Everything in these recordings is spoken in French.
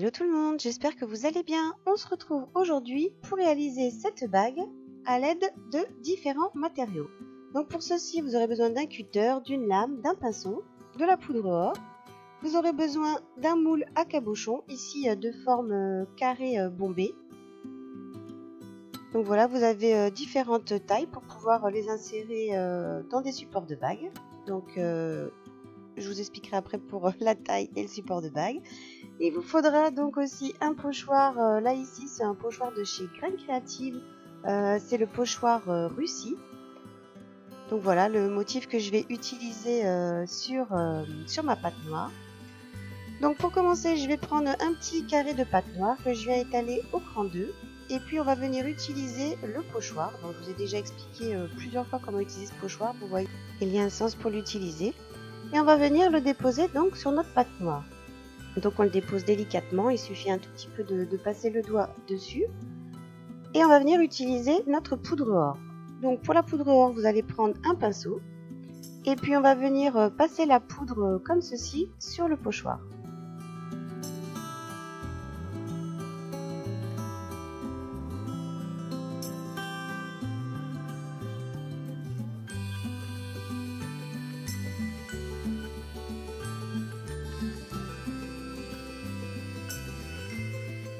Hello tout le monde, j'espère que vous allez bien. On se retrouve aujourd'hui pour réaliser cette bague à l'aide de différents matériaux. Donc pour ceci, vous aurez besoin d'un cutter, d'une lame, d'un pinceau, de la poudre or. Vous aurez besoin d'un moule à cabochon, ici de forme carré bombé. Donc voilà, vous avez différentes tailles pour pouvoir les insérer dans des supports de bague. Donc je vous expliquerai après pour la taille et le support de bague. Il vous faudra donc aussi un pochoir, là ici c'est un pochoir de chez Graines Créatives, c'est le pochoir Russie. Donc voilà le motif que je vais utiliser sur ma pâte noire. Donc pour commencer je vais prendre un petit carré de pâte noire que je viens étaler au cran 2. Et puis on va venir utiliser le pochoir. Donc je vous ai déjà expliqué plusieurs fois comment utiliser ce pochoir, vous voyez il y a un sens pour l'utiliser. Et on va venir le déposer donc sur notre pâte noire. Donc on le dépose délicatement, il suffit un tout petit peu de passer le doigt dessus. Et on va venir utiliser notre poudre or. Donc pour la poudre or, vous allez prendre un pinceau. Et puis on va venir passer la poudre comme ceci sur le pochoir.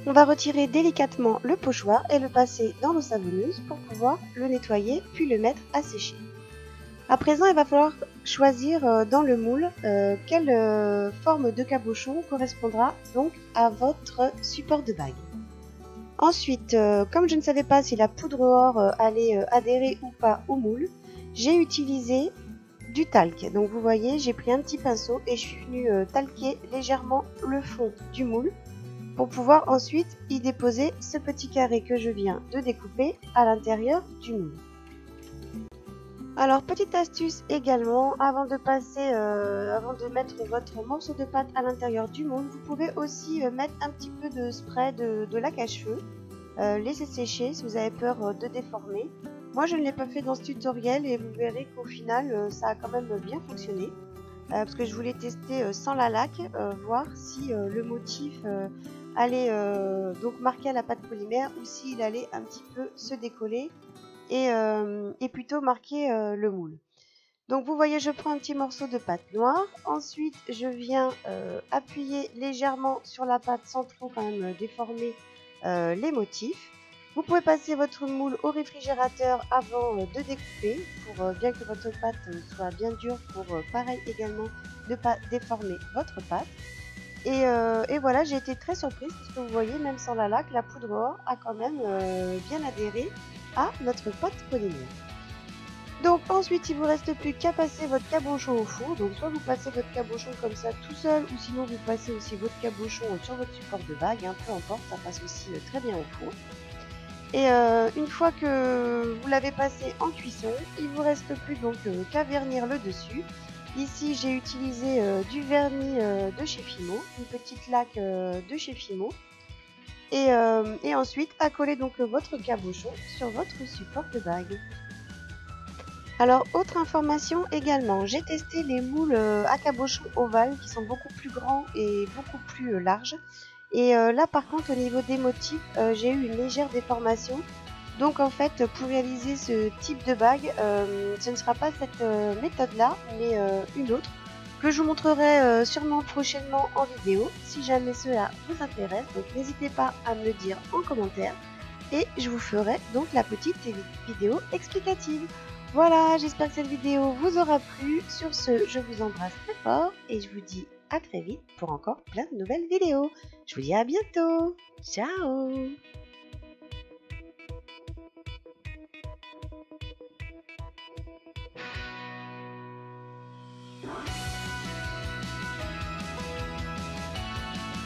On va retirer délicatement le pochoir et le passer dans l'eau savonneuse pour pouvoir le nettoyer puis le mettre à sécher. À présent, il va falloir choisir dans le moule quelle forme de cabochon correspondra donc à votre support de bague. Ensuite, comme je ne savais pas si la poudre or allait adhérer ou pas au moule, j'ai utilisé du talc. Donc vous voyez, j'ai pris un petit pinceau et je suis venue talquer légèrement le fond du moule pour pouvoir ensuite y déposer ce petit carré que je viens de découper à l'intérieur du moule. Alors petite astuce également, avant de mettre votre morceau de pâte à l'intérieur du moule, vous pouvez aussi mettre un petit peu de spray de laque à cheveux, laisser sécher si vous avez peur de déformer. Moi je ne l'ai pas fait dans ce tutoriel et vous verrez qu'au final ça a quand même bien fonctionné. Parce que je voulais tester sans la laque, voir si le motif allait donc marquer à la pâte polymère ou s'il allait un petit peu se décoller et plutôt marquer le moule. Donc vous voyez, je prends un petit morceau de pâte noire, ensuite je viens appuyer légèrement sur la pâte sans trop quand même déformer les motifs. Vous pouvez passer votre moule au réfrigérateur avant de découper pour bien que votre pâte soit bien dure pour pareil également ne pas déformer votre pâte. Et voilà, j'ai été très surprise parce que vous voyez, même sans la laque, la poudre or a quand même bien adhéré à notre pâte polymère. Donc ensuite, il ne vous reste plus qu'à passer votre cabochon au four. Donc soit vous passez votre cabochon comme ça tout seul, ou sinon vous passez aussi votre cabochon sur votre support de bague, hein, peu importe, ça passe aussi très bien au four. Et une fois que vous l'avez passé en cuisson, il ne vous reste plus donc qu'à vernir le dessus. Ici j'ai utilisé du vernis de chez Fimo, une petite laque de chez Fimo. Et ensuite à coller donc votre cabochon sur votre support de bague. Alors autre information également, j'ai testé les moules à cabochon ovale qui sont beaucoup plus grands et beaucoup plus larges. Et là par contre au niveau des motifs j'ai eu une légère déformation. Donc en fait pour réaliser ce type de bague ce ne sera pas cette méthode là mais une autre que je vous montrerai sûrement prochainement en vidéo si jamais cela vous intéresse. Donc n'hésitez pas à me le dire en commentaire et je vous ferai donc la petite vidéo explicative. Voilà, j'espère que cette vidéo vous aura plu. Sur ce, je vous embrasse très fort et je vous dis à très vite pour encore plein de nouvelles vidéos. Je vous dis à bientôt. Ciao!